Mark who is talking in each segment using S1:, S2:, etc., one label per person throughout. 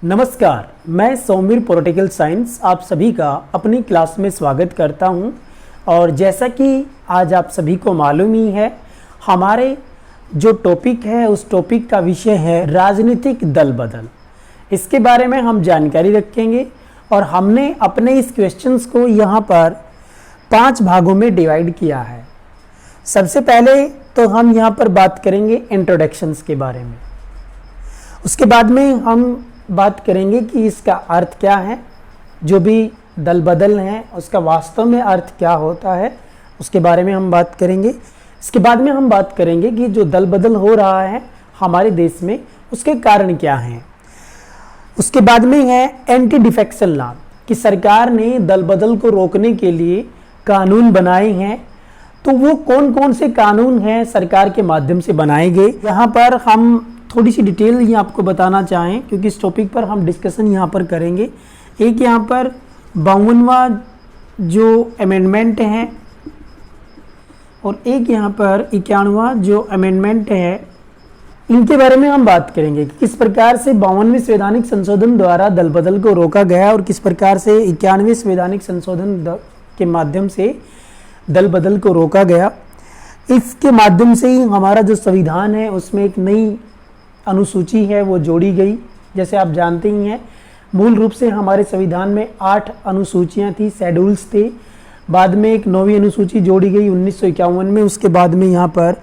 S1: नमस्कार, मैं सौम्य political science आप सभी का अपनी क्लास में स्वागत करता हूं। और जैसा कि आज आप सभी को मालूम ही है, हमारे जो टॉपिक है उस टॉपिक का विषय है राजनीतिक दल बदल। इसके बारे में हम जानकारी रखेंगे और हमने अपने इस क्वेश्चंस को यहाँ पर 5 भागों में डिवाइड किया है। सबसे पहले तो हम यहाँ पर बात करेंगे इंट्रोडक्शंस के बारे में। उसके बाद में हम बात करेंगे कि इसका अर्थ क्या है, जो भी दल बदल है उसका वास्तव में अर्थ क्या होता है, उसके बारे में हम बात करेंगे। इसके बाद में हम बात करेंगे कि जो दल बदल हो रहा है हमारे देश में उसके कारण क्या हैं। उसके बाद में है एंटी डिफेक्शन लॉ, कि सरकार ने दल बदल को रोकने के लिए कानून बनाए हैं। तो वो कौन कौन से कानून हैं सरकार के माध्यम से बनाए गए, यहाँ पर हम थोड़ी सी डिटेल ये आपको बताना चाहें, क्योंकि इस टॉपिक पर हम डिस्कशन यहाँ पर करेंगे। एक यहाँ पर 52वां जो अमेंडमेंट है और एक यहाँ पर 91वां जो अमेंडमेंट है, इनके बारे में हम बात करेंगे कि किस प्रकार से 52वें संवैधानिक संशोधन द्वारा दल बदल को रोका गया और किस प्रकार से 91वें संवैधानिक संशोधन के माध्यम से दल बदल को रोका गया। इसके माध्यम से ही हमारा जो संविधान है उसमें एक नई अनुसूची है वो जोड़ी गई। जैसे आप जानते ही हैं, मूल रूप से हमारे संविधान में 8 अनुसूचियां थी, शेड्यूल्स थे। बाद में एक 9वीं अनुसूची जोड़ी गई 1951 में। उसके बाद में यहाँ पर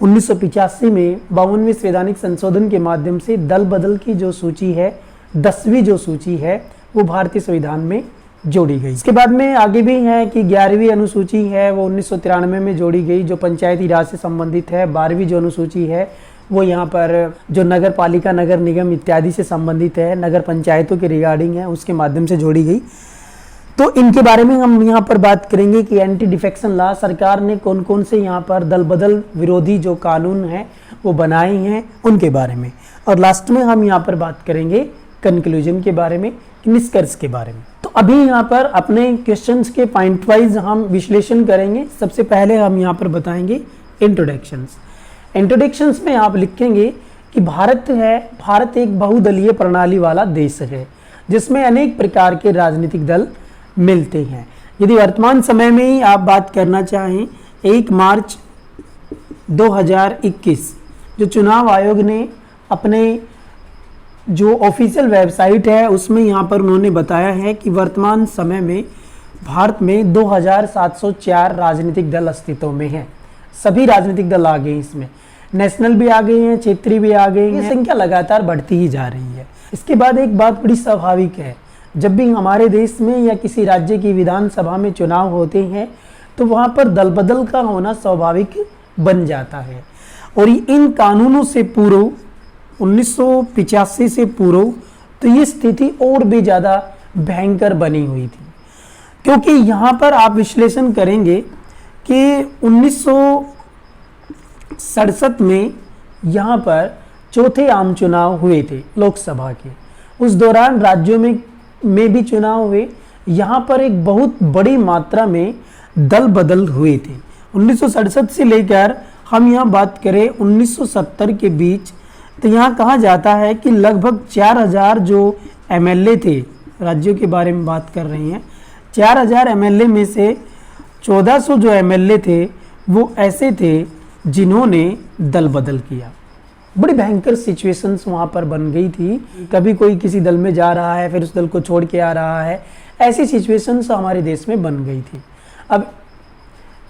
S1: 1985 में 52वें संवैधानिक संशोधन के माध्यम से दल बदल की जो सूची है, 10वीं जो सूची है, वो भारतीय संविधान में जोड़ी गई। इसके बाद में आगे भी है कि 11वीं अनुसूची है वो 1993 में जोड़ी गई, जो पंचायती राज से संबंधित है। 12वीं जो अनुसूची है वो यहाँ पर जो नगर पालिका, नगर निगम इत्यादि से संबंधित है, नगर पंचायतों के रिगार्डिंग है, उसके माध्यम से जोड़ी गई। तो इनके बारे में हम यहाँ पर बात करेंगे कि एंटी डिफेक्शन लॉ, सरकार ने कौन कौन से यहाँ पर दल बदल विरोधी जो कानून हैं वो बनाए हैं उनके बारे में। और लास्ट में हम यहाँ पर बात करेंगे कंक्लूजन के बारे में, निष्कर्ष के बारे में। तो अभी यहाँ पर अपने क्वेश्चंस के पॉइंट वाइज हम विश्लेषण करेंगे। सबसे पहले हम यहाँ पर बताएंगे इंट्रोडक्शंस। इंट्रोडक्शंस में आप लिखेंगे कि भारत एक बहुदलीय प्रणाली वाला देश है जिसमें अनेक प्रकार के राजनीतिक दल मिलते हैं। यदि वर्तमान समय में ही आप बात करना चाहें, 1 मार्च 2021 जो चुनाव आयोग ने अपने जो ऑफिशियल वेबसाइट है उसमें यहाँ पर उन्होंने बताया है कि वर्तमान समय में भारत में 2704 राजनीतिक दल अस्तित्व में हैं। सभी राजनीतिक दल आ गए, इसमें नेशनल भी आ गए हैं, क्षेत्रीय भी आ गए हैं। ये संख्या लगातार बढ़ती ही जा रही है। इसके बाद एक बात बड़ी स्वाभाविक है, जब भी हमारे देश में या किसी राज्य की विधानसभा में चुनाव होते हैं तो वहाँ पर दल बदल का होना स्वाभाविक बन जाता है। और इन कानूनों से पूर्व 1985 से पूर्व तो ये स्थिति और भी ज़्यादा भयंकर बनी हुई थी, क्योंकि यहाँ पर आप विश्लेषण करेंगे कि 1967 में यहाँ पर चौथे आम चुनाव हुए थे लोकसभा के। उस दौरान राज्यों में भी चुनाव हुए। यहाँ पर एक बहुत बड़ी मात्रा में दल बदल हुए थे। 1967 से लेकर हम यहाँ बात करें 1970 के बीच, तो यहाँ कहा जाता है कि लगभग 4000 जो एमएलए थे, राज्यों के बारे में बात कर रहे हैं, 4000 एमएलए में से 1400 जो एमएलए थे वो ऐसे थे जिन्होंने दल बदल किया। बड़ी भयंकर सिचुएशंस वहाँ पर बन गई थी। कभी कोई किसी दल में जा रहा है फिर उस दल को छोड़ के आ रहा है, ऐसी सिचुएशंस हमारे देश में बन गई थी। अब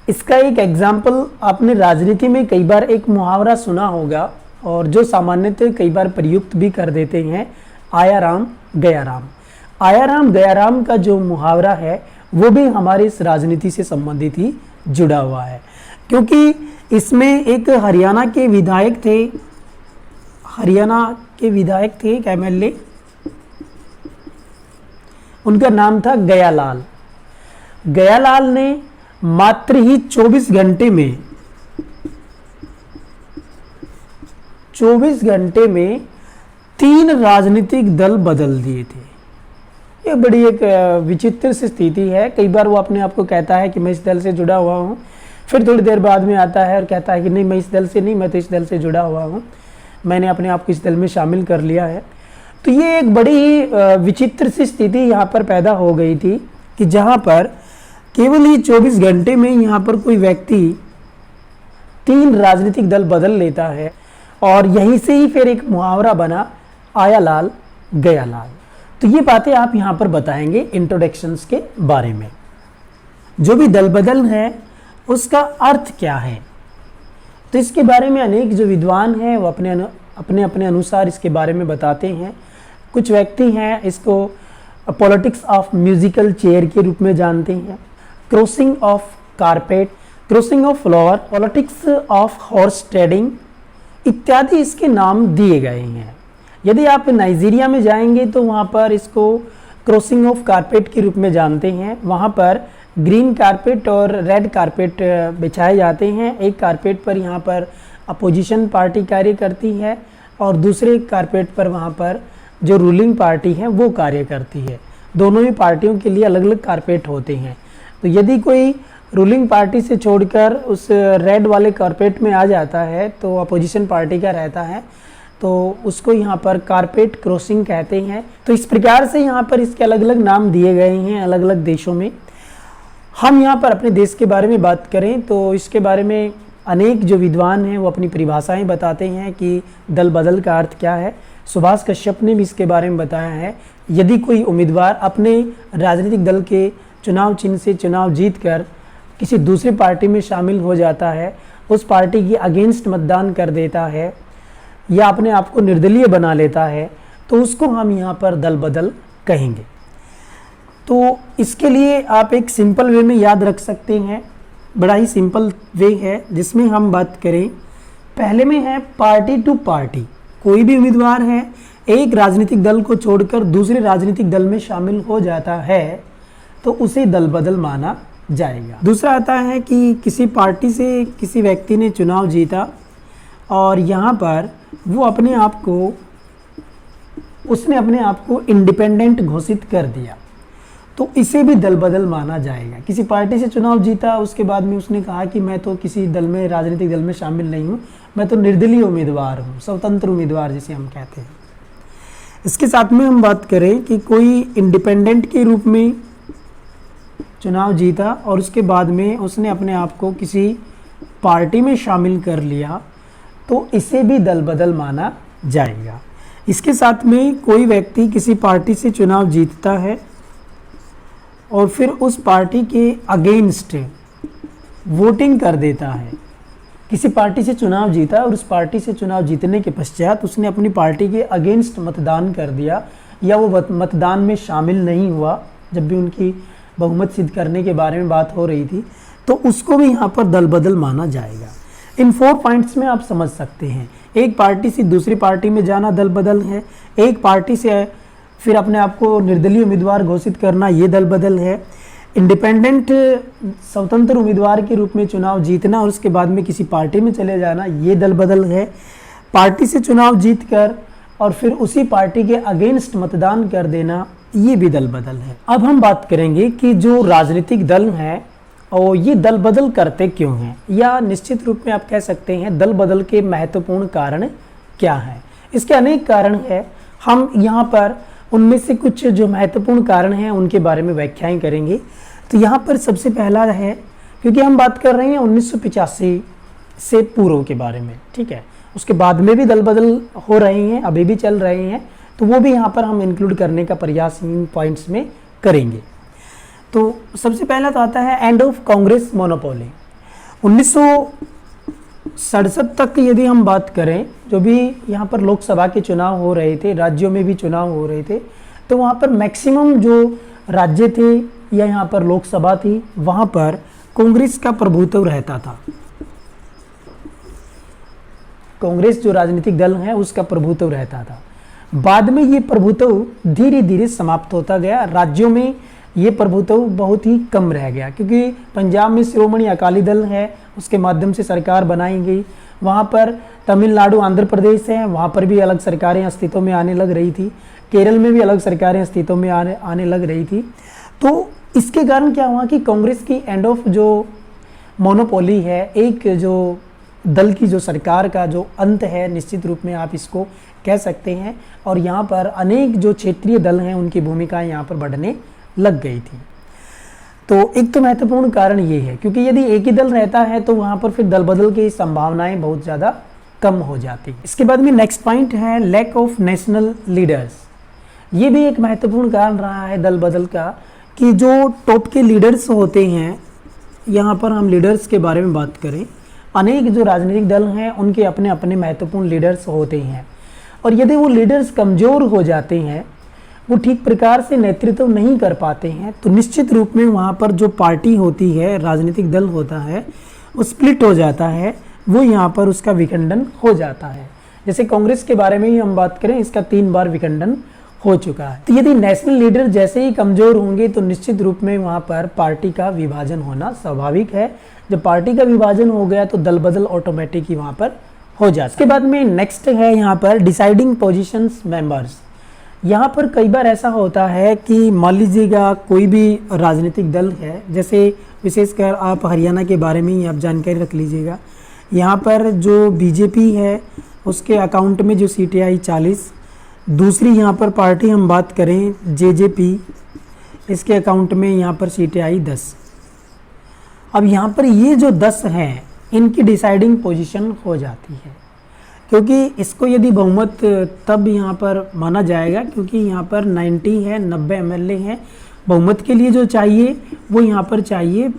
S1: इसका एक एग्जाम्पल आपने राजनीति में कई बार एक मुहावरा सुना होगा और जो सामान्यतः कई बार प्रयुक्त भी कर देते हैं, आया राम गया राम। आया राम गया राम का जो मुहावरा है वो भी हमारे इस राजनीति से संबंधित ही जुड़ा हुआ है, क्योंकि इसमें एक हरियाणा के विधायक थे एक एमएलए, उनका नाम था गयालाल। गयालाल ने मात्र ही 24 घंटे में 3 राजनीतिक दल बदल दिए थे। ये बड़ी एक विचित्र सी स्थिति है। कई बार वो अपने आप को कहता है कि मैं इस दल से जुड़ा हुआ हूँ, फिर थोड़ी देर बाद में आता है और कहता है कि नहीं, मैं इस दल से नहीं, मैं तो इस दल से जुड़ा हुआ हूँ, मैंने अपने आप को इस दल में शामिल कर लिया है। तो ये एक बड़ी ही विचित्र सी स्थिति यहाँ पर पैदा हो गई थी कि जहाँ पर केवल ही 24 घंटे में यहाँ पर कोई व्यक्ति 3 राजनीतिक दल बदल लेता है और यहीं से ही फिर एक मुहावरा बना, आया लाल गया लाल। तो ये बातें आप यहाँ पर बताएंगे इंट्रोडक्शंस के बारे में। जो भी दल बदल है उसका अर्थ क्या है, तो इसके बारे में अनेक जो विद्वान हैं वो अपने अनुसार इसके बारे में बताते हैं। कुछ व्यक्ति हैं इसको पॉलिटिक्स ऑफ म्यूजिकल चेयर के रूप में जानते हैं, crossing of carpet, crossing of floor, politics of horse trading इत्यादि इसके नाम दिए गए हैं। यदि आप नाइजीरिया में जाएंगे तो वहाँ पर इसको क्रॉसिंग ऑफ कारपेट के रूप में जानते हैं। वहाँ पर ग्रीन कारपेट और रेड कारपेट बिछाए जाते हैं। एक कारपेट पर यहाँ पर अपोजिशन पार्टी कार्य करती है और दूसरे कारपेट पर वहाँ पर जो रूलिंग पार्टी है वो कार्य करती है। दोनों ही पार्टियों के लिए अलग अलग कारपेट होते हैं। तो यदि कोई रूलिंग पार्टी से छोड़कर उस रेड वाले कारपेट में आ जाता है तो अपोजिशन पार्टी का रहता है, तो उसको यहाँ पर कारपेट क्रॉसिंग कहते हैं। तो इस प्रकार से यहाँ पर इसके अलग अलग नाम दिए गए हैं अलग अलग देशों में। हम यहाँ पर अपने देश के बारे में बात करें तो इसके बारे में अनेक जो विद्वान हैं वो अपनी परिभाषाएं बताते हैं कि दल बदल का अर्थ क्या है। सुभाष कश्यप ने भी इसके बारे में बताया है। यदि कोई उम्मीदवार अपने राजनीतिक दल के चुनाव चिन्ह से चुनाव जीतकर किसी दूसरी पार्टी में शामिल हो जाता है, उस पार्टी की अगेंस्ट मतदान कर देता है या अपने आप को निर्दलीय बना लेता है, तो उसको हम यहाँ पर दल बदल कहेंगे। तो इसके लिए आप एक सिंपल वे में याद रख सकते हैं, बड़ा ही सिंपल वे है जिसमें हम बात करें। पहले में है पार्टी टू पार्टी। कोई भी उम्मीदवार है एक राजनीतिक दल को छोड़कर दूसरे राजनीतिक दल में शामिल हो जाता है तो उसे दल बदल माना जाएगा। दूसरा आता है कि किसी पार्टी से किसी व्यक्ति ने चुनाव जीता और यहाँ पर वो उसने अपने आप को इंडिपेंडेंट घोषित कर दिया, तो इसे भी दल बदल माना जाएगा। किसी पार्टी से चुनाव जीता, उसके बाद में उसने कहा कि मैं तो किसी दल में राजनीतिक दल में शामिल नहीं हूँ, मैं तो निर्दलीय उम्मीदवार हूँ, स्वतंत्र उम्मीदवार जिसे हम कहते हैं। इसके साथ में हम बात करें कि कोई इंडिपेंडेंट के रूप में चुनाव जीता और उसके बाद में उसने अपने आप को किसी पार्टी में शामिल कर लिया, तो इसे भी दल बदल माना जाएगा। इसके साथ में कोई व्यक्ति किसी पार्टी से चुनाव जीतता है और फिर उस पार्टी के अगेंस्ट वोटिंग कर देता है। किसी पार्टी से चुनाव जीता और उस पार्टी से चुनाव जीतने के पश्चात उसने अपनी पार्टी के अगेंस्ट मतदान कर दिया या वो मतदान में शामिल नहीं हुआ जब भी उनकी बहुमत सिद्ध करने के बारे में बात हो रही थी, तो उसको भी यहाँ पर दल बदल माना जाएगा। इन 4 पॉइंट्स में आप समझ सकते हैं। एक पार्टी से दूसरी पार्टी में जाना दल बदल है, एक पार्टी से फिर अपने आप को निर्दलीय उम्मीदवार घोषित करना ये दल बदल है, इंडिपेंडेंट स्वतंत्र उम्मीदवार के रूप में चुनाव जीतना और उसके बाद में किसी पार्टी में चले जाना ये दल बदल है, पार्टी से चुनाव जीतकर और फिर उसी पार्टी के अगेंस्ट मतदान कर देना ये भी दल बदल है। अब हम बात करेंगे कि जो राजनीतिक दल हैं और ये दल बदल करते क्यों हैं, या निश्चित रूप में आप कह सकते हैं दल बदल के महत्वपूर्ण कारण क्या हैं। इसके अनेक कारण हैं, हम यहाँ पर उनमें से कुछ जो महत्वपूर्ण कारण हैं उनके बारे में व्याख्याएं करेंगे। तो यहाँ पर सबसे पहला है, क्योंकि हम बात कर रहे हैं 1985 से पूर्व के बारे में, ठीक है, उसके बाद में भी दल बदल हो रहे हैं, अभी भी चल रहे हैं, तो वो भी यहाँ पर हम इंक्लूड करने का प्रयास इन पॉइंट्स में करेंगे। तो सबसे पहला तो आता है एंड ऑफ कांग्रेस मोनोपोली। 1967 तक यदि हम बात करें, जो भी यहाँ पर लोकसभा के चुनाव हो रहे थे, राज्यों में भी चुनाव हो रहे थे, तो वहाँ पर मैक्सिमम जो राज्य थे या यहाँ पर लोकसभा थी वहाँ पर कांग्रेस का प्रभुत्व रहता था। कांग्रेस जो राजनीतिक दल है उसका प्रभुत्व रहता था। बाद में ये प्रभुत्व धीरे धीरे समाप्त होता गया, राज्यों में ये प्रभुत्व बहुत ही कम रह गया, क्योंकि पंजाब में शिरोमणि अकाली दल है, उसके माध्यम से सरकार बनाई गई। वहाँ पर तमिलनाडु, आंध्र प्रदेश है, वहाँ पर भी अलग सरकारें अस्तित्व में आने लग रही थी, केरल में भी अलग सरकारें अस्तित्व में आने लग रही थी। तो इसके कारण क्या हुआ कि कांग्रेस की एंड ऑफ जो मोनोपोली है, एक जो दल की जो सरकार का जो अंत है, निश्चित रूप में आप इसको कह सकते हैं। और यहाँ पर अनेक जो क्षेत्रीय दल हैं उनकी भूमिकाएं यहाँ पर बढ़ने लग गई थी। तो एक तो महत्वपूर्ण कारण ये है, क्योंकि यदि एक ही दल रहता है तो वहाँ पर फिर दल बदल की संभावनाएं बहुत ज़्यादा कम हो जाती है। इसके बाद में नेक्स्ट पॉइंट है लैक ऑफ नेशनल लीडर्स। ये भी एक महत्वपूर्ण कारण रहा है दल बदल का, कि जो टॉप के लीडर्स होते हैं, यहाँ पर हम लीडर्स के बारे में बात करें, अनेक जो राजनीतिक दल हैं उनके अपने अपने महत्वपूर्ण लीडर्स होते हैं, और यदि वो लीडर्स कमज़ोर हो जाते हैं, वो ठीक प्रकार से नेतृत्व नहीं कर पाते हैं, तो निश्चित रूप में वहाँ पर जो पार्टी होती है, राजनीतिक दल होता है, वो स्प्लिट हो जाता है, वो यहाँ पर उसका विखंडन हो जाता है। जैसे कांग्रेस के बारे में ही हम बात करें, इसका 3 बार विखंडन हो चुका है। तो यदि नेशनल लीडर जैसे ही कमज़ोर होंगे तो निश्चित रूप में वहाँ पर पार्टी का विभाजन होना स्वाभाविक है। जब पार्टी का विभाजन हो गया तो दल बदल ऑटोमेटिक ही वहाँ पर हो जाता है। इसके बाद में नेक्स्ट है यहाँ पर डिसाइडिंग पोजीशंस मेंबर्स। यहाँ पर कई बार ऐसा होता है कि मान लीजिएगा कोई भी राजनीतिक दल है, जैसे विशेषकर आप हरियाणा के बारे में ही आप जानकारी रख लीजिएगा। यहाँ पर जो बीजेपी है उसके अकाउंट में जो सीटें आई 40, दूसरी यहाँ पर पार्टी हम बात करें जेजेपी, इसके अकाउंट में यहाँ पर सीटें आई 10। अब यहाँ पर ये जो 10 हैं इनकी डिसाइडिंग पोजीशन हो जाती है, क्योंकि इसको यदि बहुमत तब यहाँ पर माना जाएगा क्योंकि यहाँ पर 90 है, 90 एमएलए हैं। बहुमत के लिए जो चाहिए वो यहाँ पर चाहिए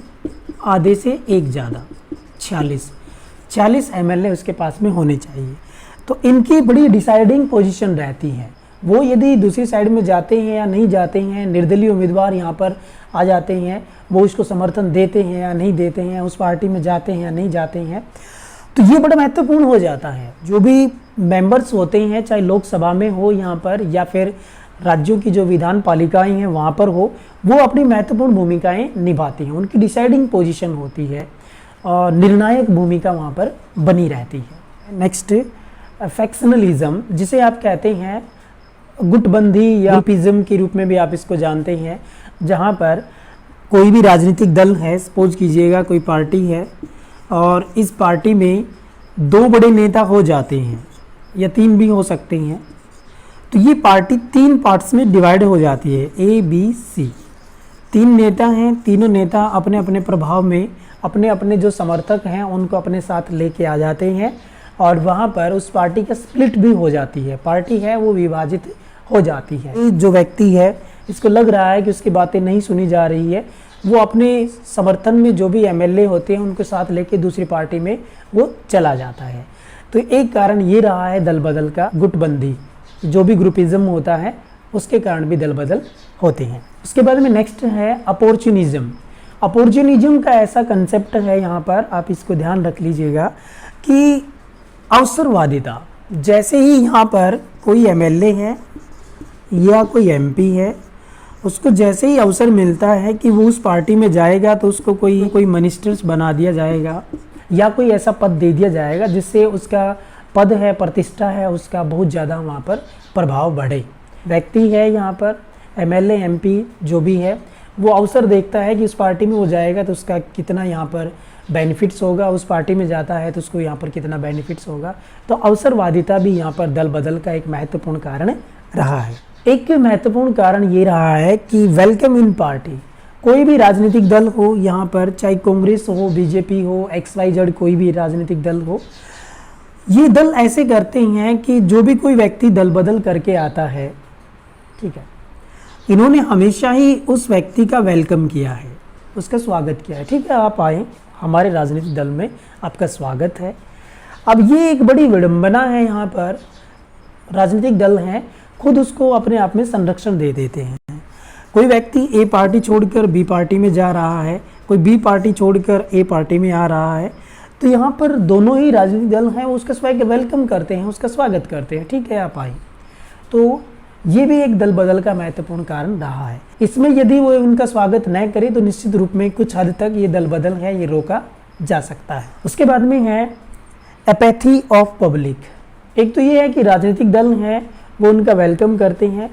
S1: आधे से एक ज़्यादा, 46 एमएलए उसके पास में होने चाहिए। तो इनकी बड़ी डिसाइडिंग पोजीशन रहती है। वो यदि दूसरी साइड में जाते हैं या नहीं जाते हैं, निर्दलीय उम्मीदवार यहाँ पर आ जाते हैं, वो उसको समर्थन देते हैं या नहीं देते हैं, उस पार्टी में जाते हैं या नहीं जाते हैं, तो ये बड़ा महत्वपूर्ण हो जाता है। जो भी मेंबर्स होते हैं, चाहे लोकसभा में हो यहाँ पर या फिर राज्यों की जो विधान पालिकाएँ हैं वहाँ पर हो, वो अपनी महत्वपूर्ण भूमिकाएँ निभाती हैं। उनकी डिसाइडिंग पोजीशन होती है और निर्णायक भूमिका वहाँ पर बनी रहती है। नेक्स्ट फैक्शनलिज्म, जिसे आप कहते हैं गुटबंदी या ग्रुपिज्म के रूप में भी आप इसको जानते हैं, जहाँ पर कोई भी राजनीतिक दल है, सपोज कीजिएगा कोई पार्टी है और इस पार्टी में 2 बड़े नेता हो जाते हैं या 3 भी हो सकते हैं, तो ये पार्टी 3 पार्ट्स में डिवाइड हो जाती है, A, B, C। 3 नेता हैं, तीनों नेता अपने अपने प्रभाव में अपने अपने जो समर्थक हैं उनको अपने साथ लेके आ जाते हैं और वहाँ पर उस पार्टी का स्प्लिट भी हो जाती है। पार्टी है वो विभाजित हो जाती है। जो व्यक्ति है इसको लग रहा है कि उसकी बातें नहीं सुनी जा रही है, वो अपने समर्थन में जो भी एमएलए होते हैं उनको साथ लेके दूसरी पार्टी में वो चला जाता है। तो एक कारण ये रहा है दल बदल का, गुटबंदी, जो भी ग्रुपिज्म होता है उसके कारण भी दल बदल होते हैं। उसके बाद में नेक्स्ट है अपॉर्चुनिज्म। अपॉर्चुनिज्म का ऐसा कंसेप्ट है यहाँ पर, आप इसको ध्यान रख लीजिएगा कि अवसरवादिता, जैसे ही यहाँ पर कोई एमएलए है या कोई एमपी है, उसको जैसे ही अवसर मिलता है कि वो उस पार्टी में जाएगा तो उसको कोई मिनिस्टर्स बना दिया जाएगा या कोई ऐसा पद दे दिया जाएगा जिससे उसका पद है, प्रतिष्ठा है, उसका बहुत ज़्यादा वहाँ पर प्रभाव बढ़े। व्यक्ति है यहाँ पर एमएलए एमपी जो भी है, वो अवसर देखता है कि उस पार्टी में वो जाएगा तो उसका कितना यहाँ पर बेनिफिट्स होगा, उस पार्टी में जाता है तो उसको यहाँ पर कितना बेनिफिट्स होगा। तो अवसरवादिता भी यहाँ पर दल बदल का एक महत्वपूर्ण कारण रहा है। एक महत्वपूर्ण कारण ये रहा है कि वेलकम इन पार्टी। कोई भी राजनीतिक दल हो यहाँ पर, चाहे कांग्रेस हो, बीजेपी हो, XYZ कोई भी राजनीतिक दल हो, ये दल ऐसे करते हैं कि जो भी कोई व्यक्ति दल बदल करके आता है, ठीक है, इन्होंने हमेशा ही उस व्यक्ति का वेलकम किया है, उसका स्वागत किया है। ठीक है, आप आए, हमारे राजनीतिक दल में आपका स्वागत है। अब ये एक बड़ी विडंबना है, यहाँ पर राजनीतिक दल हैं खुद उसको अपने आप में संरक्षण दे देते हैं। कोई व्यक्ति ए पार्टी छोड़कर बी पार्टी में जा रहा है, कोई बी पार्टी छोड़कर ए पार्टी में आ रहा है, तो यहाँ पर दोनों ही राजनीतिक दल हैं उसका वेलकम करते हैं, उसका स्वागत करते हैं। ठीक है, आप आए। तो ये भी एक दल बदल का महत्वपूर्ण कारण रहा है। इसमें यदि वो उनका स्वागत न करे तो निश्चित रूप में कुछ हद तक ये दल बदल है, ये रोका जा सकता है। उसके बाद में है एपैथी ऑफ पब्लिक। एक तो ये है कि राजनीतिक दल हैं वो उनका वेलकम करते हैं।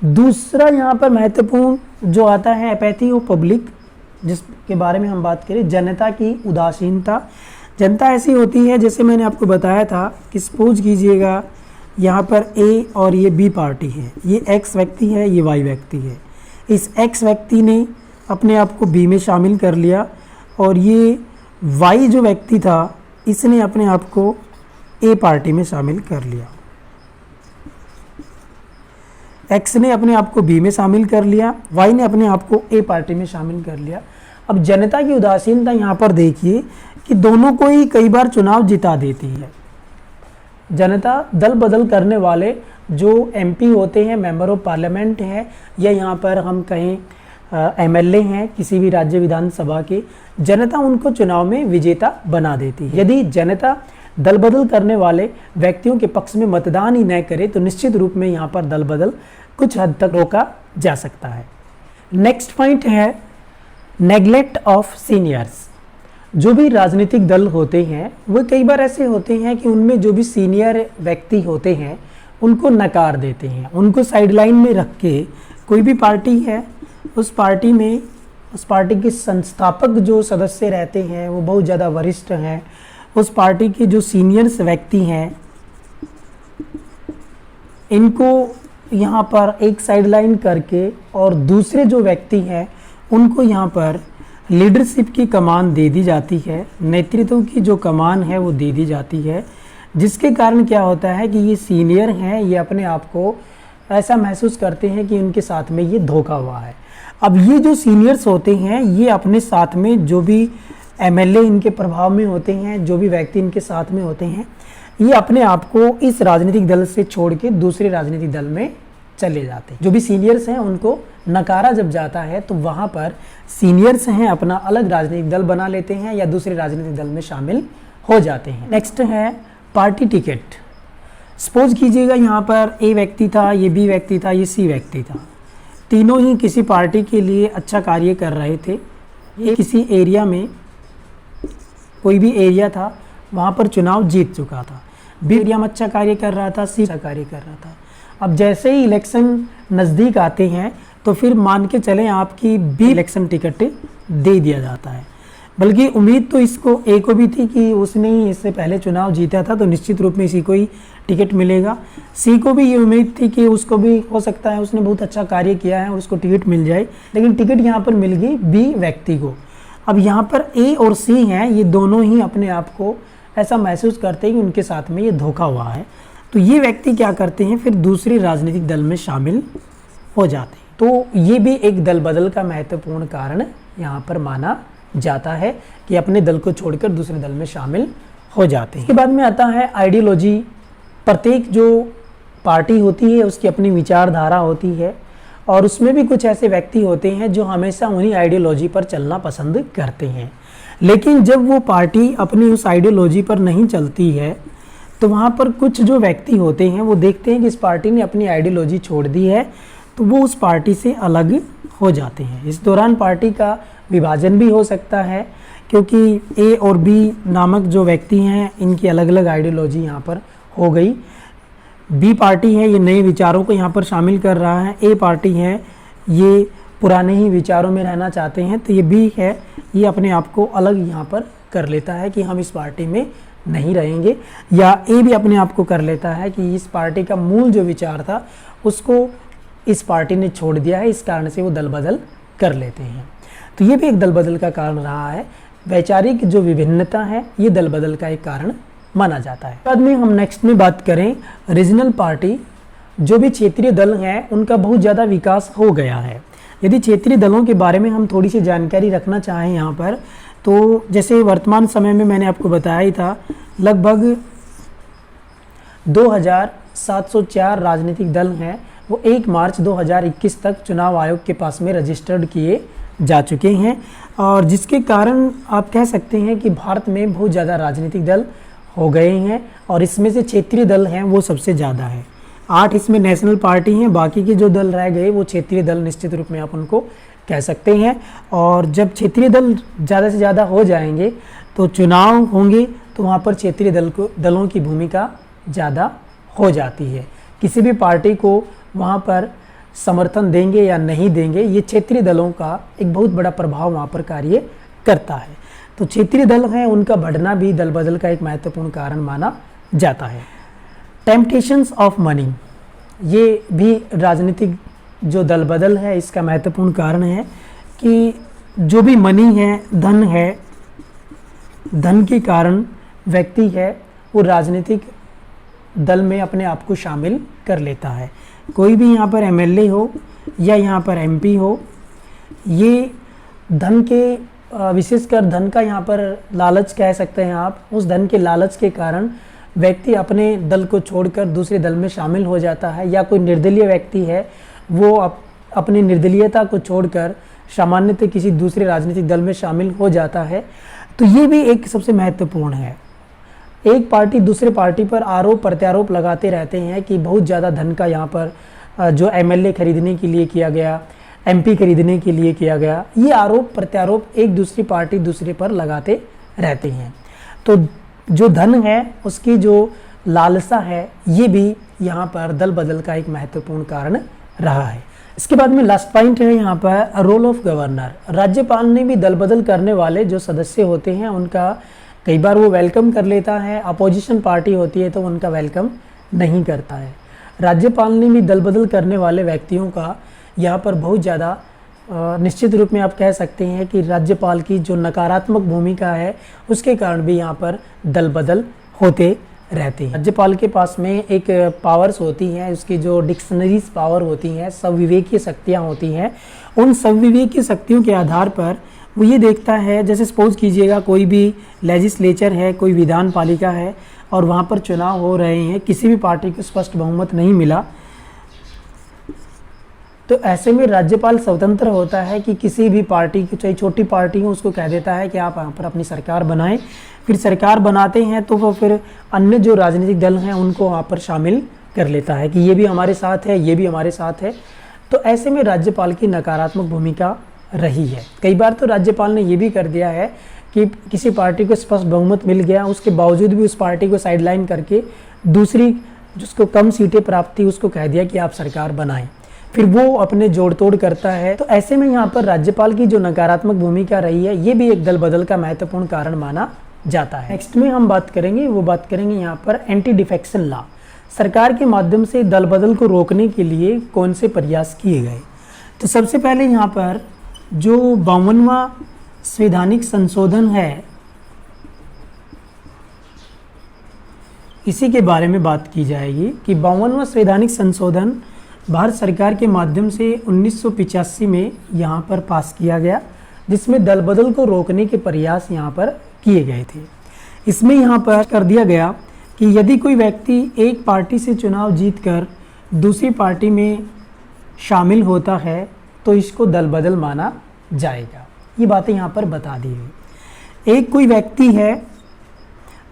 S1: दूसरा यहाँ पर महत्वपूर्ण जो आता है एपैथी ऑफ पब्लिक, जिसके बारे में हम बात करें, जनता की उदासीनता। जनता ऐसी होती है, जैसे मैंने आपको बताया था कि सपोज कीजिएगा यहाँ पर ए और ये बी पार्टी है, ये एक्स व्यक्ति है, ये वाई व्यक्ति है। इस एक्स व्यक्ति ने अपने आप को बी में शामिल कर लिया और ये वाई जो व्यक्ति था इसने अपने आप को ए पार्टी में शामिल कर लिया। एक्स ने अपने आप को बी में शामिल कर लिया, वाई ने अपने आप को ए पार्टी में शामिल कर लिया। अब जनता की उदासीनता यहाँ पर देखिए कि दोनों को ही कई बार चुनाव जिता देती है। जनता दल बदल करने वाले जो एमपी होते हैं, मेंबर ऑफ पार्लियामेंट हैं, या यहाँ पर हम कहें एमएलए हैं किसी भी राज्य विधानसभा के, जनता उनको चुनाव में विजेता बना देती है। यदि जनता दल बदल करने वाले व्यक्तियों के पक्ष में मतदान ही न करे तो निश्चित रूप में यहाँ पर दल बदल कुछ हद तक रोका जा सकता है। नेक्स्ट पॉइंट है नेग्लेक्ट ऑफ सीनियर्स। जो भी राजनीतिक दल होते हैं वो कई बार ऐसे होते हैं कि उनमें जो भी सीनियर व्यक्ति होते हैं उनको नकार देते हैं, उनको साइडलाइन में रख के कोई भी पार्टी है उस पार्टी में उस पार्टी के संस्थापक जो सदस्य रहते हैं वो बहुत ज़्यादा वरिष्ठ हैं, उस पार्टी के जो सीनियर्स व्यक्ति हैं इनको यहाँ पर एक साइडलाइन करके और दूसरे जो व्यक्ति हैं उनको यहाँ पर लीडरशिप की कमान दे दी जाती है, नेतृत्व की जो कमान है वो दे दी जाती है, जिसके कारण क्या होता है कि ये सीनियर हैं, ये अपने आप को ऐसा महसूस करते हैं कि उनके साथ में ये धोखा हुआ है। अब ये जो सीनियर्स होते हैं ये अपने साथ में जो भी एमएलए इनके प्रभाव में होते हैं, जो भी व्यक्ति इनके साथ में होते हैं, ये अपने आप को इस राजनीतिक दल से छोड़ के दूसरे राजनीतिक दल में चले जाते हैं। जो भी सीनियर्स हैं उनको नकारा जब जाता है तो वहाँ पर सीनियर्स हैं अपना अलग राजनीतिक दल बना लेते हैं या दूसरे राजनीतिक दल में शामिल हो जाते हैं। नेक्स्ट है पार्टी टिकट। सपोज कीजिएगा यहाँ पर ए व्यक्ति था, ये बी व्यक्ति था, ये सी व्यक्ति था, तीनों ही किसी पार्टी के लिए अच्छा कार्य कर रहे थे। ये किसी एरिया में कोई भी एरिया था वहाँ पर चुनाव जीत चुका था, बी एरिया में अच्छा कार्य कर रहा था, सी अच्छा कार्य कर रहा था। अब जैसे ही इलेक्शन नज़दीक आते हैं तो फिर मान के चलें आपकी बी इलेक्शन टिकट दे दिया जाता है, बल्कि उम्मीद तो इसको ए को भी थी कि उसने ही इससे पहले चुनाव जीता था तो निश्चित रूप में इसी को ही टिकट मिलेगा। सी को भी ये उम्मीद थी कि उसको भी हो सकता है उसने बहुत अच्छा कार्य किया है और उसको टिकट मिल जाए, लेकिन टिकट यहाँ पर मिल गई बी व्यक्ति को। अब यहाँ पर ए और सी हैं, ये दोनों ही अपने आप को ऐसा महसूस करते हैं कि उनके साथ में ये धोखा हुआ है, तो ये व्यक्ति क्या करते हैं फिर दूसरे राजनीतिक दल में शामिल हो जाते हैं। तो ये भी एक दल बदल का महत्वपूर्ण कारण यहाँ पर माना जाता है कि अपने दल को छोड़कर दूसरे दल में शामिल हो जाते हैं। इसके बाद में आता है आइडियोलॉजी। प्रत्येक जो पार्टी होती है उसकी अपनी विचारधारा होती है और उसमें भी कुछ ऐसे व्यक्ति होते हैं जो हमेशा उन्हीं आइडियोलॉजी पर चलना पसंद करते हैं, लेकिन जब वो पार्टी अपनी उस आइडियोलॉजी पर नहीं चलती है तो वहाँ पर कुछ जो व्यक्ति होते हैं वो देखते हैं कि इस पार्टी ने अपनी आइडियोलॉजी छोड़ दी है तो वो उस पार्टी से अलग हो जाते हैं। इस दौरान पार्टी का विभाजन भी हो सकता है क्योंकि ए और बी नामक जो व्यक्ति हैं इनकी अलग अलग आइडियोलॉजी यहाँ पर हो गई। बी पार्टी है ये नए विचारों को यहाँ पर शामिल कर रहा है, ए पार्टी है ये पुराने ही विचारों में रहना चाहते हैं, तो ये बी है ये अपने आप को अलग यहाँ पर कर लेता है कि हम इस पार्टी में नहीं रहेंगे, या ए भी अपने आप को कर लेता है कि इस पार्टी का मूल जो विचार था उसको इस पार्टी ने छोड़ दिया है, इस कारण से वो दल बदल कर लेते हैं। तो ये भी एक दल बदल का कारण रहा है। वैचारिक जो विभिन्नता है ये दल बदल का एक कारण माना जाता है। बाद में हम नेक्स्ट में बात करें रीजनल पार्टी। जो भी क्षेत्रीय दल हैं उनका बहुत ज़्यादा विकास हो गया है। यदि क्षेत्रीय दलों के बारे में हम थोड़ी सी जानकारी रखना चाहें यहाँ पर, तो जैसे वर्तमान समय में मैंने आपको बताया ही था लगभग 2704 राजनीतिक दल हैं, वो 1 मार्च 2021 तक चुनाव आयोग के पास में रजिस्टर्ड किए जा चुके हैं, और जिसके कारण आप कह सकते हैं कि भारत में बहुत ज़्यादा राजनीतिक दल हो गए हैं और इसमें से क्षेत्रीय दल हैं वो सबसे ज़्यादा है। 8 इसमें नेशनल पार्टी हैं, बाकी के जो दल रह गए वो क्षेत्रीय दल निश्चित रूप में आप उनको कह सकते हैं। और जब क्षेत्रीय दल ज़्यादा से ज़्यादा हो जाएंगे तो चुनाव होंगे तो वहाँ पर क्षेत्रीय दलों की भूमिका ज़्यादा हो जाती है। किसी भी पार्टी को वहाँ पर समर्थन देंगे या नहीं देंगे ये क्षेत्रीय दलों का एक बहुत बड़ा प्रभाव वहाँ पर कार्य करता है। तो क्षेत्रीय दल हैं उनका बढ़ना भी दल बदल का एक महत्वपूर्ण कारण माना जाता है। टेम्पटेशंस ऑफ मनी, ये भी राजनीतिक जो दल बदल है इसका महत्वपूर्ण कारण है कि जो भी मनी है, धन के कारण व्यक्ति है वो राजनीतिक दल में अपने आप को शामिल कर लेता है। कोई भी यहाँ पर एमएलए हो या यहाँ पर एमपी हो, ये धन के विशेषकर धन का यहाँ पर लालच कह सकते हैं आप, उस धन के लालच के कारण व्यक्ति अपने दल को छोड़कर दूसरे दल में शामिल हो जाता है। या कोई निर्दलीय व्यक्ति है वो अपनी निर्दलीयता को छोड़कर सामान्यतः किसी दूसरे राजनीतिक दल में शामिल हो जाता है। तो ये भी एक सबसे महत्वपूर्ण है। एक पार्टी दूसरे पार्टी पर आरोप प्रत्यारोप लगाते रहते हैं कि बहुत ज़्यादा धन का यहाँ पर जो एमएलए खरीदने के लिए किया गया, एमपी खरीदने के लिए किया गया, ये आरोप प्रत्यारोप एक दूसरी पार्टी दूसरे पर लगाते रहते हैं। तो जो धन है उसकी जो लालसा है ये भी यहाँ पर दल बदल का एक महत्वपूर्ण कारण रहा है। इसके बाद में लास्ट पॉइंट है यहाँ पर रोल ऑफ गवर्नर। राज्यपाल ने भी दल बदल करने वाले जो सदस्य होते हैं उनका कई बार वो वेलकम कर लेता है, अपोजिशन पार्टी होती है तो उनका वेलकम नहीं करता है। राज्यपाल ने भी दल बदल करने वाले व्यक्तियों का यहाँ पर बहुत ज़्यादा निश्चित रूप में आप कह सकते हैं कि राज्यपाल की जो नकारात्मक भूमिका है उसके कारण भी यहाँ पर दल बदल होते रहते हैं। राज्यपाल के पास में एक पावर्स होती हैं, उसकी जो डिक्शनरीज पावर होती हैं, संविवेकीय शक्तियाँ होती हैं। उन संविवेकीय शक्तियों के आधार पर वो ये देखता है, जैसे सपोज कीजिएगा कोई भी लेजिस्लेचर है, कोई विधान पालिका है और वहाँ पर चुनाव हो रहे हैं, किसी भी पार्टी को स्पष्ट बहुमत नहीं मिला, तो ऐसे में राज्यपाल स्वतंत्र होता है कि किसी भी पार्टी की, चाहे छोटी पार्टी हो, उसको कह देता है कि आप यहाँ पर अपनी सरकार बनाएं। फिर सरकार बनाते हैं तो वो फिर अन्य जो राजनीतिक दल हैं उनको वहाँ पर शामिल कर लेता है कि ये भी हमारे साथ है, ये भी हमारे साथ है। तो ऐसे में राज्यपाल की नकारात्मक भूमिका रही है। कई बार तो राज्यपाल ने ये भी कर दिया है कि किसी पार्टी को स्पष्ट बहुमत मिल गया, उसके बावजूद भी उस पार्टी को साइडलाइन करके दूसरी जिसको कम सीटें प्राप्त थी उसको कह दिया कि आप सरकार बनाएं, फिर वो अपने जोड़ तोड़ करता है। तो ऐसे में यहाँ पर राज्यपाल की जो नकारात्मक भूमिका रही है ये भी एक दल बदल का महत्वपूर्ण कारण माना जाता है। नेक्स्ट में हम बात करेंगे यहाँ पर एंटी डिफेक्शन लॉ। सरकार के माध्यम से दल बदल को रोकने के लिए कौन से प्रयास किए गए। तो सबसे पहले यहाँ पर जो 52वां संवैधानिक संशोधन है इसी के बारे में बात की जाएगी कि 52वां संवैधानिक संशोधन भारत सरकार के माध्यम से 1985 में यहाँ पर पास किया गया, जिसमें दल बदल को रोकने के प्रयास यहाँ पर किए गए थे। इसमें यहाँ पर कर दिया गया कि यदि कोई व्यक्ति एक पार्टी से चुनाव जीतकर दूसरी पार्टी में शामिल होता है तो इसको दल बदल माना जाएगा। ये बातें यहाँ पर बता दी गई। एक कोई व्यक्ति है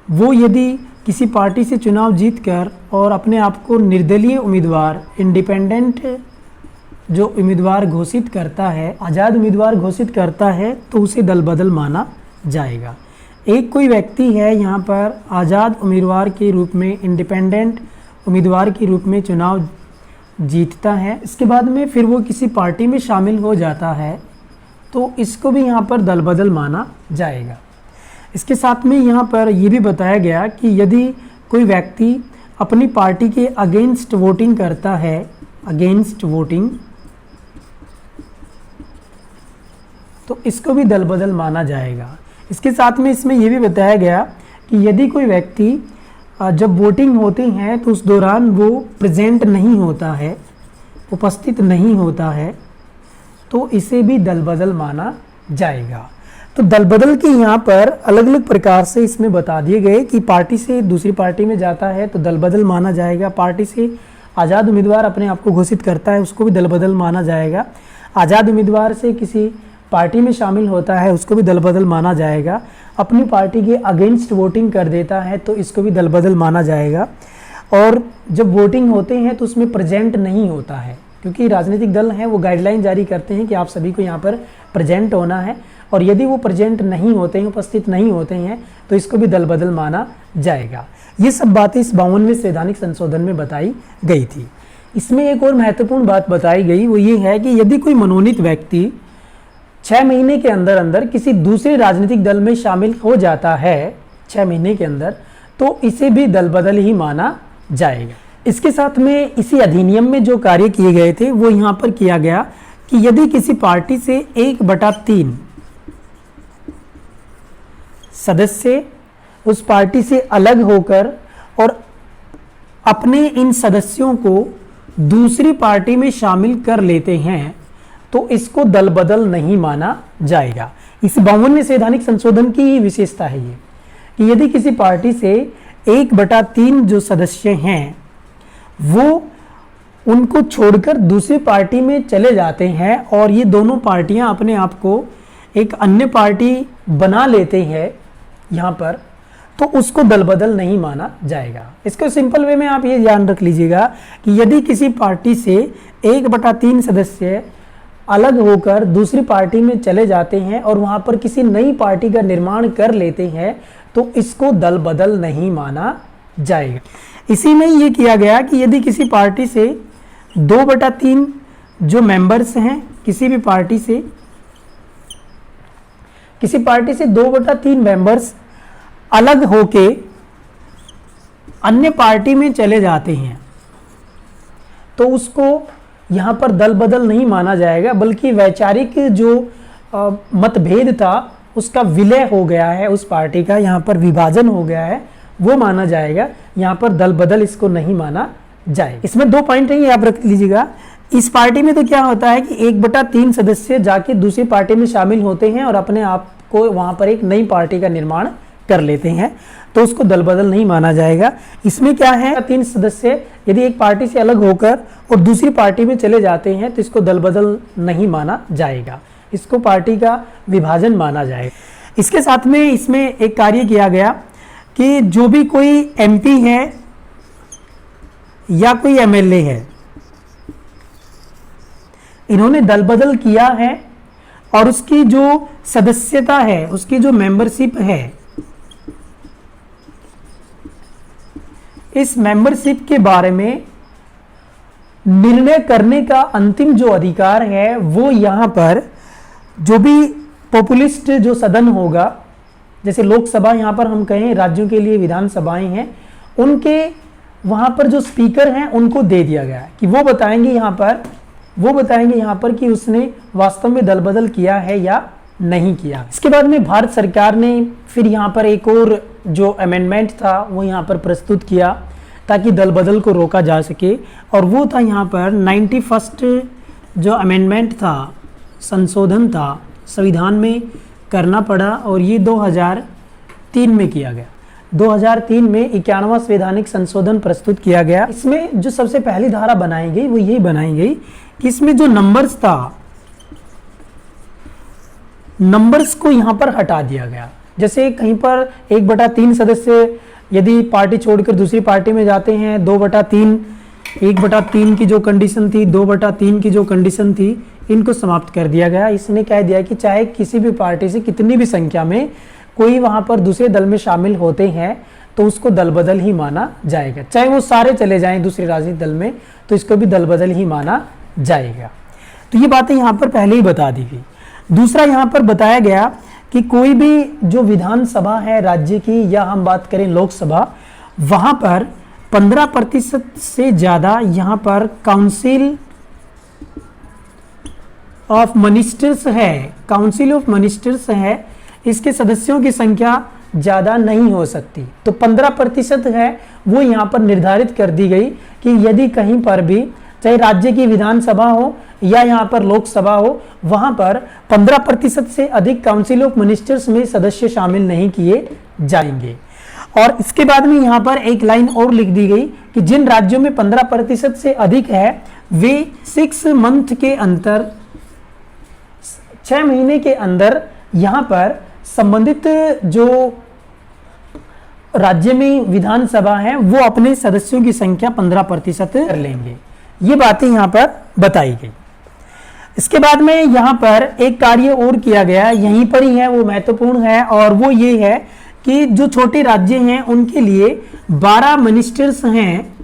S1: वो यदि किसी पार्टी से चुनाव जीतकर और अपने आप को निर्दलीय उम्मीदवार, इंडिपेंडेंट जो उम्मीदवार घोषित करता है, आज़ाद उम्मीदवार घोषित करता है तो उसे दल बदल माना जाएगा। एक कोई व्यक्ति है यहाँ पर आज़ाद उम्मीदवार के रूप में, इंडिपेंडेंट उम्मीदवार के रूप में चुनाव जीतता है, इसके बाद में फिर वो किसी पार्टी में शामिल हो जाता है तो इसको भी यहाँ पर दल बदल माना जाएगा। इसके साथ में यहाँ पर ये भी बताया गया कि यदि कोई व्यक्ति अपनी पार्टी के अगेंस्ट वोटिंग करता है, अगेंस्ट वोटिंग, तो इसको भी दल बदल माना जाएगा। इसके साथ में इसमें ये भी बताया गया कि यदि कोई व्यक्ति जब वोटिंग होती है तो उस दौरान वो प्रेजेंट नहीं होता है, उपस्थित नहीं होता है, तो इसे भी दल बदल माना जाएगा। तो दल बदल के यहाँ पर अलग अलग प्रकार से इसमें बता दिए गए कि पार्टी से दूसरी पार्टी में जाता है तो दल बदल माना जाएगा, पार्टी से आज़ाद उम्मीदवार अपने आप को घोषित करता है उसको भी दल बदल माना जाएगा, आज़ाद उम्मीदवार से किसी पार्टी में शामिल होता है उसको भी दल बदल माना जाएगा, अपनी पार्टी के अगेंस्ट वोटिंग कर देता है तो इसको भी दल बदल माना जाएगा। और जब वोटिंग होते हैं तो उसमें प्रेजेंट नहीं होता है, क्योंकि राजनीतिक दल हैं वो गाइडलाइन जारी करते हैं कि आप सभी को यहाँ पर प्रेजेंट होना है, और यदि वो प्रेजेंट नहीं होते हैं, उपस्थित नहीं होते हैं, तो इसको भी दल बदल माना जाएगा। ये सब बातें इस 52वें संवैधानिक संशोधन में बताई गई थी। इसमें एक और महत्वपूर्ण बात बताई गई, वो ये है कि यदि कोई मनोनीत व्यक्ति 6 महीने के अंदर अंदर किसी दूसरे राजनीतिक दल में शामिल हो जाता है 6 महीने के अंदर, तो इसे भी दल बदल ही माना जाएगा। इसके साथ में इसी अधिनियम में जो कार्य किए गए थे वो यहाँ पर किया गया कि यदि किसी पार्टी से 1/3 सदस्य उस पार्टी से अलग होकर और अपने इन सदस्यों को दूसरी पार्टी में शामिल कर लेते हैं तो इसको दल बदल नहीं माना जाएगा। इस 52वें संवैधानिक संशोधन की ही विशेषता है ये कि यदि किसी पार्टी से 1/3 जो सदस्य हैं वो उनको छोड़कर दूसरी पार्टी में चले जाते हैं और ये दोनों पार्टियां अपने आप को एक अन्य पार्टी बना लेते हैं यहाँ पर, तो उसको दल बदल नहीं माना जाएगा। इसको सिंपल वे में आप ये ध्यान रख लीजिएगा कि यदि किसी पार्टी से 1/3 सदस्य अलग होकर दूसरी पार्टी में चले जाते हैं और वहाँ पर किसी नई पार्टी का निर्माण कर लेते हैं तो इसको दल बदल नहीं माना जाएगा। इसी में ये किया गया कि यदि किसी पार्टी से 2/3 जो मेंबर्स हैं किसी भी पार्टी से 2/3 मेंबर्स अलग होके अन्य पार्टी में चले जाते हैं तो उसको यहाँ पर दल बदल नहीं माना जाएगा, बल्कि वैचारिक जो मतभेद था उसका विलय हो गया है, उस पार्टी का यहाँ पर विभाजन हो गया है, वो माना जाएगा। यहाँ पर दल बदल इसको नहीं माना जाएगा। इसमें 2 पॉइंट है, आप रख लीजिएगा। इस पार्टी में तो क्या होता है कि 1/3 सदस्य जाके दूसरी पार्टी में शामिल होते हैं और अपने आप को वहाँ पर एक नई पार्टी का निर्माण कर लेते हैं, तो उसको दल बदल नहीं माना जाएगा। इसमें क्या है, 3 सदस्य यदि एक पार्टी से अलग होकर और दूसरी पार्टी में चले जाते हैं तो इसको दल बदल नहीं माना जाएगा, इसको पार्टी का विभाजन माना जाएगा। इसके साथ में इसमें एक कार्य किया गया कि जो भी कोई MP है या कोई MLA है, इन्होंने दल बदल किया है और उसकी जो सदस्यता है, उसकी जो मेंबरशिप है, इस मेंबरशिप के बारे में निर्णय करने का अंतिम जो अधिकार है वो यहाँ पर जो भी पॉपुलिस्ट जो सदन होगा, जैसे लोकसभा यहाँ पर हम कहें राज्यों के लिए विधानसभाएं हैं, उनके वहाँ पर जो स्पीकर हैं उनको दे दिया गया है कि वो बताएंगे यहाँ पर कि उसने वास्तव में दल बदल किया है या नहीं किया। इसके बाद में भारत सरकार ने फिर यहाँ पर एक और जो अमेंडमेंट था वो यहाँ पर प्रस्तुत किया ताकि दल बदल को रोका जा सके, और वो था यहाँ पर 91 जो अमेंडमेंट था, संशोधन था, संविधान में करना पड़ा और ये 2003 में किया गया। 2003 में 91वां संवैधानिक संशोधन प्रस्तुत किया गया। इसमें जो सबसे पहली धारा बनाई गई वो यही बनाई गई कि इसमें जो नंबर्स था, नंबर्स को यहाँ पर हटा दिया गया। जैसे कहीं पर 1/3 सदस्य यदि पार्टी छोड़कर दूसरी पार्टी में जाते हैं, 2/3 1/3 की जो कंडीशन थी, 2/3 की जो कंडीशन थी, इनको समाप्त कर दिया गया। इसने कह दिया कि चाहे किसी भी पार्टी से कितनी भी संख्या में कोई वहाँ पर दूसरे दल में शामिल होते हैं तो उसको दल बदल ही माना जाएगा, चाहे वो सारे चले जाएं दूसरे राजनीतिक दल में तो इसको भी दल बदल ही माना जाएगा। तो ये बातें यहाँ पर पहले ही बता दी गई। दूसरा यहाँ पर बताया गया कि कोई भी जो विधानसभा है राज्य की, या हम बात करें लोकसभा, वहाँ पर 15% से ज़्यादा यहाँ पर काउंसिल ऑफ मिनिस्टर्स है, इसके सदस्यों की संख्या ज़्यादा नहीं हो सकती। तो 15% है वो यहाँ पर निर्धारित कर दी गई कि यदि कहीं पर भी, चाहे राज्य की विधानसभा हो या यहाँ पर लोकसभा हो, वहाँ पर 15% से अधिक काउंसिल ऑफ मिनिस्टर्स में सदस्य शामिल नहीं किए जाएंगे। और इसके बाद में यहाँ पर एक लाइन और लिख दी गई कि जिन राज्यों में 15% से अधिक है वे 6 मंथ के अंतर, 6 महीने के अंदर यहाँ पर संबंधित जो राज्य में विधानसभा है वो अपने सदस्यों की संख्या 15% कर लेंगे। ये बातें यहाँ पर बताई गई। इसके बाद में यहाँ पर एक कार्य और किया गया, यहीं पर ही है, वो महत्वपूर्ण है, और वो ये है कि जो छोटे राज्य हैं उनके लिए 12 मिनिस्टर्स हैं,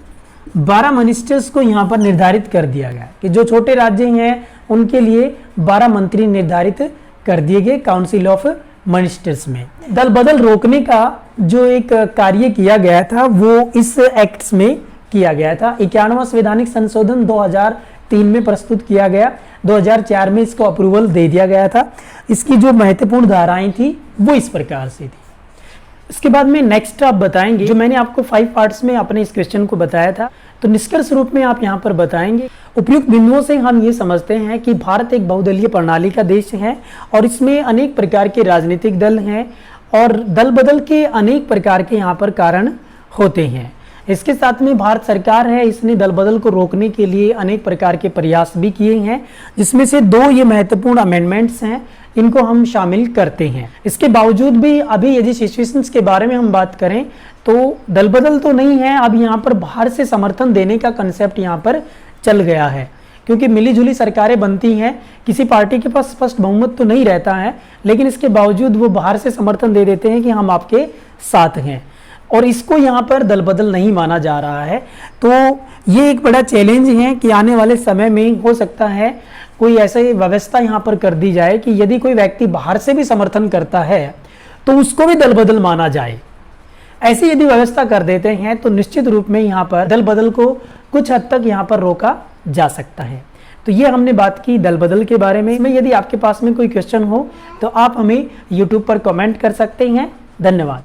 S1: 12 मिनिस्टर्स को यहाँ पर निर्धारित कर दिया गया कि जो छोटे राज्य हैं उनके लिए 12 मंत्री निर्धारित कर दिए गए काउंसिल ऑफ मिनिस्टर्स में। दल बदल रोकने का जो एक कार्य किया गया था वो इस एक्ट्स में किया गया था। 91वां संवैधानिक संशोधन 2003 में प्रस्तुत किया गया, 2004 में इसको अप्रूवल दे दिया गया था। इसकी जो महत्वपूर्ण धाराएं थी वो इस प्रकार से थी। इसके बाद में नेक्स्ट आप बताएंगे, जो मैंने आपको 5 पार्ट्स में अपने इस क्वेश्चन को बताया था, तो निष्कर्ष रूप में आप यहाँ पर बताएंगे। उपयुक्त बिंदुओं से हम ये समझते हैं कि भारत एक बहुदलीय प्रणाली का देश है और इसमें अनेक प्रकार के राजनीतिक दल हैं और दल बदल के अनेक प्रकार के यहाँ पर कारण होते हैं। इसके साथ में भारत सरकार है, इसने दल बदल को रोकने के लिए अनेक प्रकार के प्रयास भी किए हैं, जिसमें से 2 ये महत्वपूर्ण अमेंडमेंट्स हैं, इनको हम शामिल करते हैं। इसके बावजूद भी अभी यदि सिचुएशंस के बारे में हम बात करें तो दल बदल तो नहीं है, अब यहाँ पर बाहर से समर्थन देने का कंसेप्ट यहाँ पर चल गया है, क्योंकि मिलीजुली सरकारें बनती हैं, किसी पार्टी के पास स्पष्ट बहुमत तो नहीं रहता है, लेकिन इसके बावजूद वो बाहर से समर्थन दे देते हैं कि हम आपके साथ हैं, और इसको यहाँ पर दल बदल नहीं माना जा रहा है। तो ये एक बड़ा चैलेंज है कि आने वाले समय में हो सकता है कोई ऐसी व्यवस्था यहाँ पर कर दी जाए कि यदि कोई व्यक्ति बाहर से भी समर्थन करता है तो उसको भी दल बदल माना जाए। ऐसी यदि व्यवस्था कर देते हैं तो निश्चित रूप में यहाँ पर दल बदल को कुछ हद तक यहाँ पर रोका जा सकता है। तो ये हमने बात की दल बदल के बारे में। यदि आपके पास में कोई क्वेश्चन हो तो आप हमें YouTube पर कमेंट कर सकते हैं। धन्यवाद।